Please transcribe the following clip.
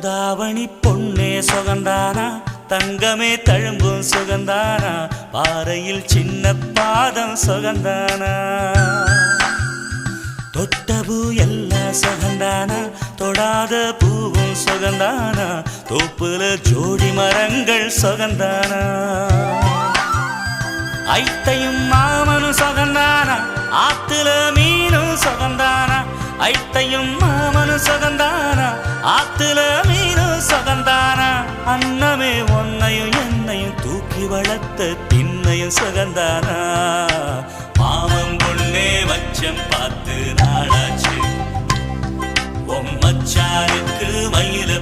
தாவணி பொன்னே சுகந்தானா, தங்கமே தழும்பும் சுகந்தானா, பாறையில் சின்ன பாதம் சுகந்தானா, தொட்ட பூ எல்லாம் சுகந்தானா, தொடாத பூவும் சுகந்தானா, தோப்புல ஜோடி மரங்கள் சுகந்தானா, ஐத்தையும் மாமனும் சுகந்தானா, ஆத்துல மீனும் சுகந்தானா, ஐத்தையும் மாமனும் சுகந்தானா, ஆத்துல மீனும் சுகந்தானா, அன்னமே ஒன்னையும் என்னையும் தூக்கி வளர்த்த திண்ணையும் சுகந்தானா, மாமன் பொண்ணே வச்சம் பார்த்து நாளாச்சு, மச்சானுக்கு மயில